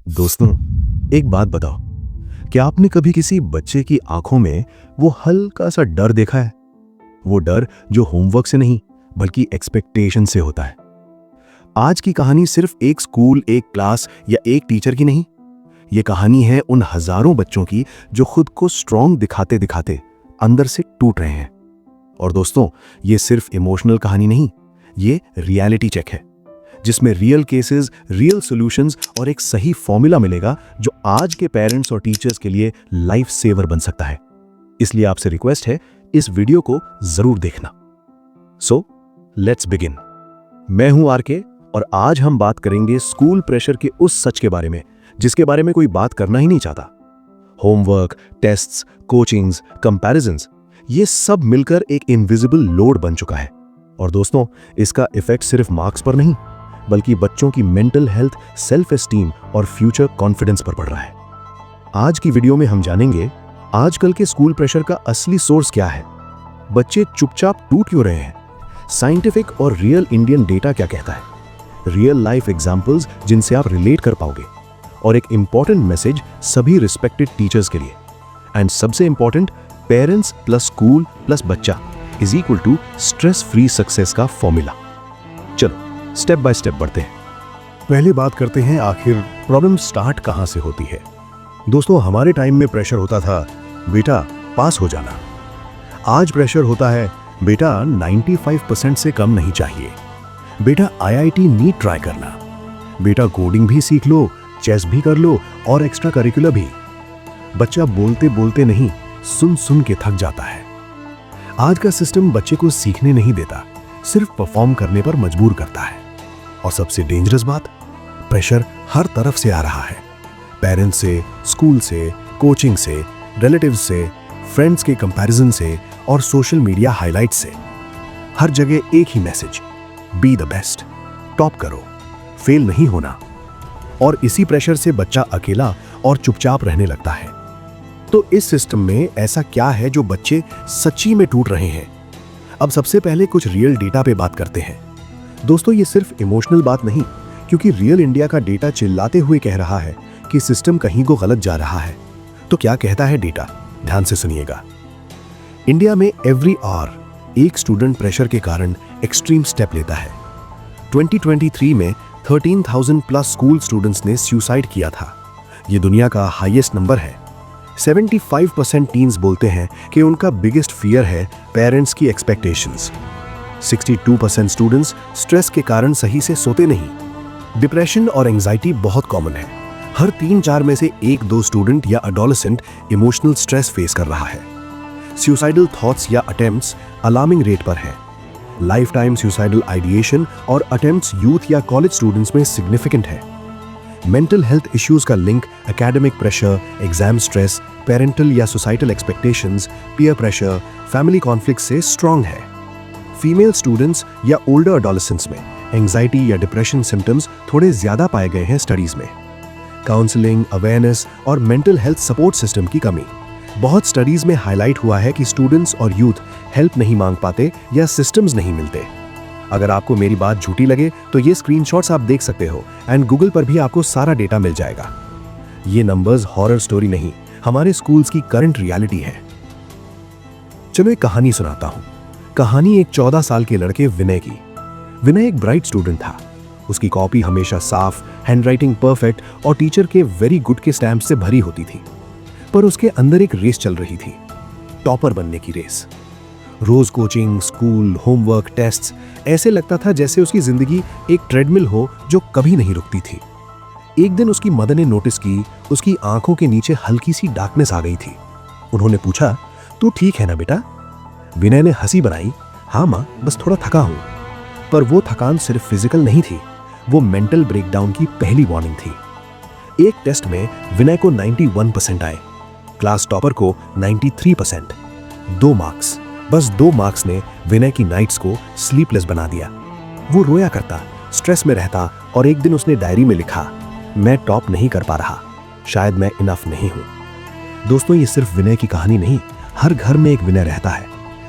दोस्तों, एक बात बताओ, क्या आपने कभी किसी बच्चे की आंखों में वो हल्का सा डर देखा है? वो डर जो होमवर्क से नहीं बल्कि एक्सपेक्टेशन से होता है। आज की कहानी सिर्फ एक स्कूल, एक क्लास या एक टीचर की नहीं। ये कहानी है उन हजारों बच्चों की जो खुद को स्ट्रांग दिखाते दिखाते अंदर से टूट रहे हैं। और दोस्तों, ये सिर्फ इमोशनल कहानी नहीं, ये रियलिटी चेक है जिसमें रियल केसेस, रियल सॉल्यूशंस और एक सही फॉर्मूला मिलेगा जो आज के पेरेंट्स और टीचर्स के लिए लाइफ सेवर बन सकता है। इसलिए आपसे रिक्वेस्ट है, इस वीडियो को जरूर देखना। So let's begin. मैं हूं आरके और आज हम बात करेंगे स्कूल प्रेशर के उस सच के बारे में जिसके बारे में कोई बात करना ही नहीं चाहता। होमवर्क, टेस्ट्स, कोचिंग्स, कंपैरिजंस, ये सब मिलकर एक इनविजिबल लोड बन चुका है। और दोस्तों, इसका इफेक्ट सिर्फ मार्क्स पर नहीं बल्कि बच्चों की मेंटल हेल्थ, सेल्फ एस्टीम और फ्यूचर कॉन्फिडेंस पर पड़ रहा है। आज की वीडियो में हम जानेंगे आजकल के स्कूल प्रेशर का असली सोर्स क्या है, बच्चे चुपचाप टूट क्यों रहे हैं, साइंटिफिक और रियल इंडियन डेटा क्या कहता है, रियल लाइफ एग्जांपल्स जिनसे आप रिलेट कर पाओगे, और एक इंपॉर्टेंट मैसेज सभी रिस्पेक्टेड टीचर्स के लिए। एंड सबसे important, parents plus school plus बच्चा is equal to stress free success का फॉर्मूला। चलो स्टेप बाय स्टेप बढ़ते हैं। पहले बात करते हैं आखिर प्रॉब्लम स्टार्ट कहां से होती है। दोस्तों, हमारे टाइम में प्रेशर होता था, बेटा पास हो जाना। आज प्रेशर होता है, बेटा 95% से कम नहीं चाहिए, बेटा IIT नीट ट्राई करना, बेटा कोडिंग भी सीख लो, चेस भी कर लो और एक्स्ट्रा करिकुलर भी। बच्चा बोलते बोलते नहीं, सुन सुन के थक जाता है। आज का सिस्टम बच्चे को सीखने नहीं देता, सिर्फ परफॉर्म करने पर मजबूर करता है। और सबसे डेंजरस बात, प्रेशर हर तरफ से आ रहा है, पेरेंट्स से, स्कूल से, कोचिंग से, रिलेटिव्स से, फ्रेंड्स के कंपैरिजन से और सोशल मीडिया हाइलाइट से। हर जगह एक ही message, be the best, top करो, फेल नहीं होना। और इसी प्रेशर से बच्चा अकेला और चुपचाप रहने लगता है। तो इस सिस्टम में ऐसा क्या है जो बच्चे सच्ची में टूट रहे हैं? अब सबसे पहले कुछ रियल डेटा पे बात करते हैं। दोस्तों, ये सिर्फ इमोशनल बात नहीं, क्योंकि रियल इंडिया का डेटा चिल्लाते हुए कह रहा है कि सिस्टम कहीं को गलत जा रहा है। तो क्या कहता है डेटा? ध्यान से सुनिएगा। इंडिया में एवरी आवर एक स्टूडेंट प्रेशर के कारण एक्सट्रीम स्टेप लेता है। 2023 में 13,000 प्लस स्कूल स्टूडेंट्स ने सुसाइड किया था। यह दुनिया का हाईएस्ट नंबर है। 75% टीन्स बोलते हैं कि उनका बिगेस्ट फियर है पेरेंट्स की एक्सपेक्टेशंस। 62% स्टूडेंट्स स्ट्रेस के कारण सही से सोते नहीं। डिप्रेशन और एंजाइटी बहुत कॉमन है। हर 3-4 में से 1-2 स्टूडेंट या एडोलेसेंट इमोशनल स्ट्रेस फेस कर रहा है। सुसाइडल थॉट्स या अटेम्प्ट्स अलार्मिंग रेट पर है। लाइफ टाइम सुसाइडल आइडिएशन और अटेम्प्ट्स यूथ या कॉलेज स्टूडेंट्स में सिग्निफिकेंट है। मेंटल हेल्थ इश्यूज का link academic pressure, exam stress, parental या societal expectations, peer pressure, family conflict से स्ट्रांग है। फीमेल स्टूडेंट्स या ओल्डर एडोलेसेंट्स में एंजाइटी या डिप्रेशन सिम्टम्स थोड़े ज्यादा पाए गए हैं स्टडीज में। काउंसलिंग, अवेयरनेस और मेंटल हेल्थ सपोर्ट सिस्टम की कमी। बहुत स्टडीज में हाईलाइट हुआ है कि स्टूडेंट्स और यूथ हेल्प नहीं मांग पाते या सिस्टम्स नहीं मिलते। अगर आपको मेरी बात झूठी लगे तो ये स्क्रीनशॉट्स आप देख सकते हो एंड गूगल पर भी आपको सारा डेटा मिल जाएगा। ये नंबर्स हॉरर स्टोरी नहीं, हमारे स्कूल्स की करंट रियलिटी है। चलो एक कहानी सुनाता हूं। कहानी एक 14 साल के लड़के विनय की। विनय एक ब्राइट स्टूडेंट था। उसकी कॉपी हमेशा साफ, हैंडराइटिंग परफेक्ट और टीचर के वेरी गुड के स्टैम्प से भरी होती थी। पर उसके अंदर एक रेस चल रही थी, टॉपर बनने की रेस। रोज कोचिंग, स्कूल, होमवर्क, टेस्ट्स, ऐसे लगता था जैसे उसकी जिंदगी एक ट्रेडमिल हो जो कभी नहीं रुकती थी। एक दिन उसकी मदर ने नोटिस की उसकी आंखों के नीचे हल्की सी डार्कनेस आ गई थी। उन्होंने पूछा, तू ठीक है ना बेटा? विनय ने हंसी बनाई, हाँ माँ, बस थोड़ा थका हूं। पर वो थकान सिर्फ फिजिकल नहीं थी, वो मेंटल ब्रेकडाउन की पहली वार्निंग थी। एक टेस्ट में विनय को 91% आए, क्लास टॉपर को 93%। 2 मार्क्स, बस 2 मार्क्स ने विनय की नाइट्स को स्लीपलेस बना दिया। वो रोया करता, स्ट्रेस में रहता और एक दिन उसने डायरी में लिखा, मैं टॉप नहीं कर पा रहा, शायद मैं इनफ नहीं हूं। दोस्तों, ये सिर्फ विनय की कहानी नहीं, हर घर में एक विनय रहता है,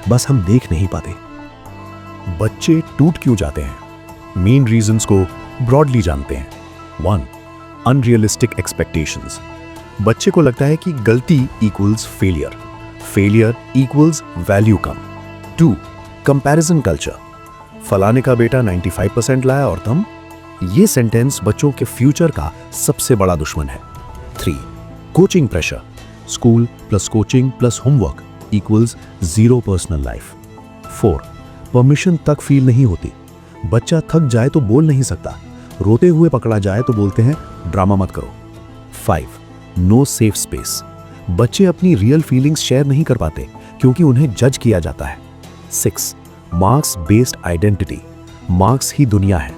बस हम देख नहीं पाते। बच्चे टूट क्यों जाते हैं? मेन रीजंस को ब्रॉडली जानते हैं। 1. Unrealistic expectations. बच्चे को लगता है कि गलती equals failure, failure equals value कम। 2. Comparison culture. फलाने का बेटा 95% लाया और तुम। ये सेंटेंस बच्चों के फ्यूचर का सबसे बड़ा दुश्मन है। 3. Coaching pressure. School plus coaching plus homework equals 0 personal life. 4. Permission तक फील नहीं होती। बच्चा थक जाए तो बोल नहीं सकता, रोते हुए पकड़ा जाए तो बोलते हैं ड्रामा मत करो। 5. No safe space. बच्चे अपनी रियल फीलिंग्स शेयर नहीं कर पाते क्योंकि उन्हें जज किया जाता है। 6. Marks based identity. मार्क्स ही दुनिया है।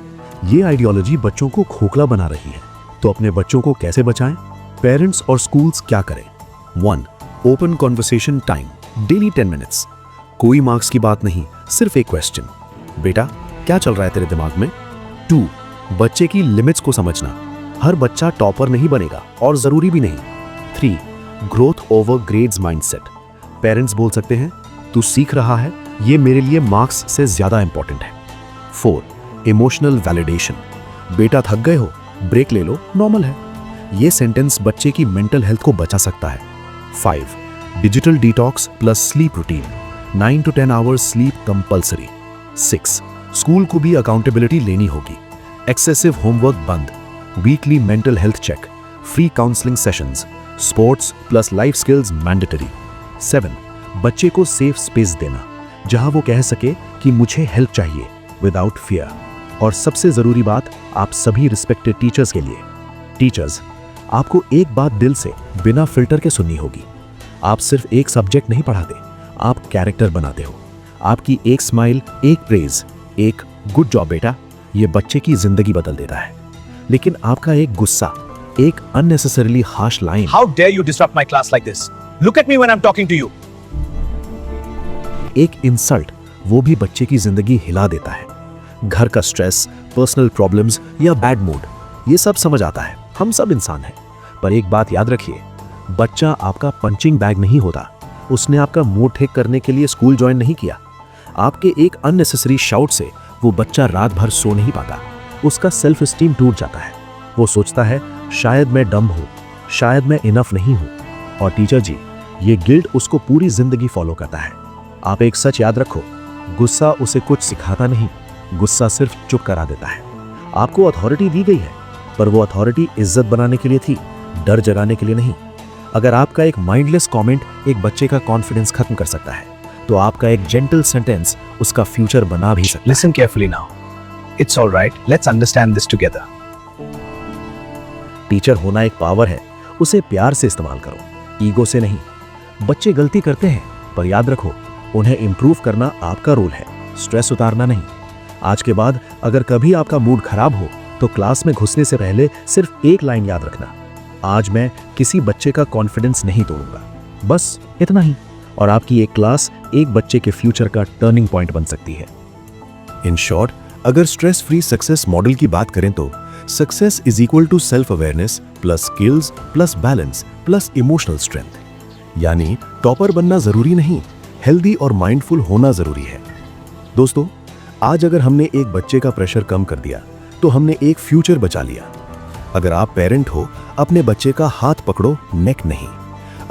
ये आइडियोलॉजी बच्चों को खोखला बना रही है। तो अपने बच्चों को कैसे बचाएं? पेरेंट्स और स्कूल्स क्या करें? 1. Open conversation time, daily 10 minutes. कोई मार्क्स की बात नहीं, सिर्फ एक क्वेश्चन, बेटा क्या चल रहा है तेरे दिमाग में? 2. बच्चे की लिमिट्स को समझना। हर बच्चा टॉपर नहीं बनेगा और जरूरी भी नहीं। 3. Growth over grades mindset. Parents बोल सकते हैं तू सीख रहा है, ये मेरे लिए मार्क्स से ज्यादा इंपॉर्टेंट है। 4. Emotional validation. बेटा थक गए हो, ब्रेक ले लो, नॉर्मल है। ये सेंटेंस बच्चे की मेंटल हेल्थ को बचा सकता है। 5. Digital detox plus sleep routine, 9 to 10 hours sleep compulsory. 6. School को भी अकाउंटेबिलिटी लेनी होगी। एक्सेसिव होमवर्क बंद, weekly mental health check, free counselling sessions, sports plus life skills mandatory. 7. बच्चे को सेफ स्पेस देना जहां वो कह सके कि मुझे हेल्प चाहिए विदाउट फियर। और सबसे जरूरी बात आप सभी रिस्पेक्टेड टीचर्स के लिए, टीचर्स आपको एक बात दिल से बिना फिल्टर के सुननी होगी। आप सिर्फ एक सब्जेक्ट नहीं पढ़ाते, आप कैरेक्टर बनाते हो। आपकी एक स्माइल, एक प्रेज, एक गुड जॉब बेटा, ये बच्चे की जिंदगी बदल देता है। लेकिन आपका एक गुस्सा, एक unnecessarily harsh line, How dare you disrupt my class like this? Look at me when I'm talking to you. एक इंसल्ट, वो भी बच्चे की जिंदगी हिला देता है। घर का स्ट्रेस, पर्सनल प्रॉब्लम्स या बैड मूड, ये सब समझ आता है। हम सब इंसान हैं। पर एक बात याद रखिए, बच्चा आपका पंचिंग बैग नहीं होता। उसने आपका मूड ठीक करने के लिए स्कूल ज्वाइन नहीं किया। आपके एक अननेसेसरी शाउट से वो बच्चा रात भर सो नहीं पाता। उसका सेल्फ एस्टीम टूट जाता है। वो सोचता है शायद मैं डम हूँ, शायद मैं इनफ नहीं हूँ। और टीचर जी, ये गिल्ट उसको पूरी जिंदगी फॉलो करता है। आप एक सच याद रखो, गुस्सा उसे कुछ सिखाता नहीं, गुस्सा सिर्फ चुप करा देता है। आपको अथॉरिटी दी गई है, पर वो अथॉरिटी इज्जत बनाने के लिए थी, डर जगाने के लिए नहीं। अगर आपका एक माइंडलेस कमेंट एक बच्चे का कॉन्फिडेंस खत्म कर सकता है, तो आपका एक जेंटल सेंटेंस उसका फ्यूचर बना भी सकता है। Listen carefully now. It's all right. Let's understand this together. Teacher होना एक पावर है, उसे प्यार से इस्तेमाल करो, ईगो से नहीं। बच्चे गलती करते हैं, पर याद रखो उन्हें इंप्रूव करना आपका रोल है, स्ट्रेस उतारना नहीं। आज के बाद अगर कभी आपका मूड खराब हो तो क्लास में घुसने से पहले सिर्फ एक लाइन याद रखना, आज मैं किसी बच्चे का कॉन्फिडेंस नहीं तोड़ूंगा। बस इतना ही, और आपकी एक क्लास एक बच्चे के फ्यूचर का टर्निंग पॉइंट बन सकती है। इन शॉर्ट, अगर स्ट्रेस फ्री सक्सेस मॉडल की बात करें तो success is equal to self awareness plus skills plus balance plus emotional strength. यानी टॉपर बनना जरूरी नहीं, हेल्दी और माइंडफुल होना जरूरी है। दोस्तों, आज अगर हमने एक बच्चे का प्रेशर कम कर दिया तो हमने एक फ्यूचर बचा लिया। अगर आप पेरेंट हो, अपने बच्चे का हाथ पकड़ो, नेक नहीं।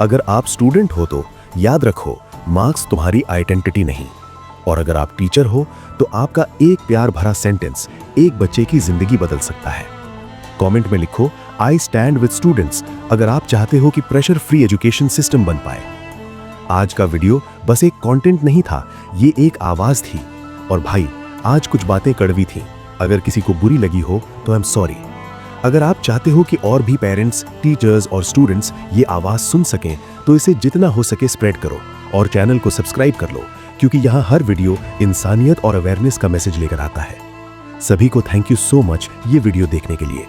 अगर आप स्टूडेंट हो तो याद रखो, मार्क्स तुम्हारी आइडेंटिटी नहीं। और अगर आप टीचर हो तो आपका एक प्यार भरा सेंटेंस एक बच्चे की जिंदगी बदल सकता है। कमेंट में लिखो आई स्टैंड विद स्टूडेंट्स अगर आप चाहते हो कि प्रेशर फ्री एजुकेशन सिस्टम बन पाए। आज का वीडियो बस एक कंटेंट नहीं था, ये एक आवाज थी। और भाई, आज कुछ बातें कड़वी थी, अगर किसी को बुरी लगी हो तो आई एम सॉरी। अगर आप चाहते हो कि और भी पेरेंट्स, टीचर्स और स्टूडेंट्स ये आवाज सुन सकें तो इसे जितना हो सके स्प्रेड करो और चैनल को सब्सक्राइब कर लो, क्योंकि यहाँ हर वीडियो इंसानियत और अवेयरनेस का मैसेज लेकर आता है। सभी को थैंक यू सो मच ये वीडियो देखने के लिए।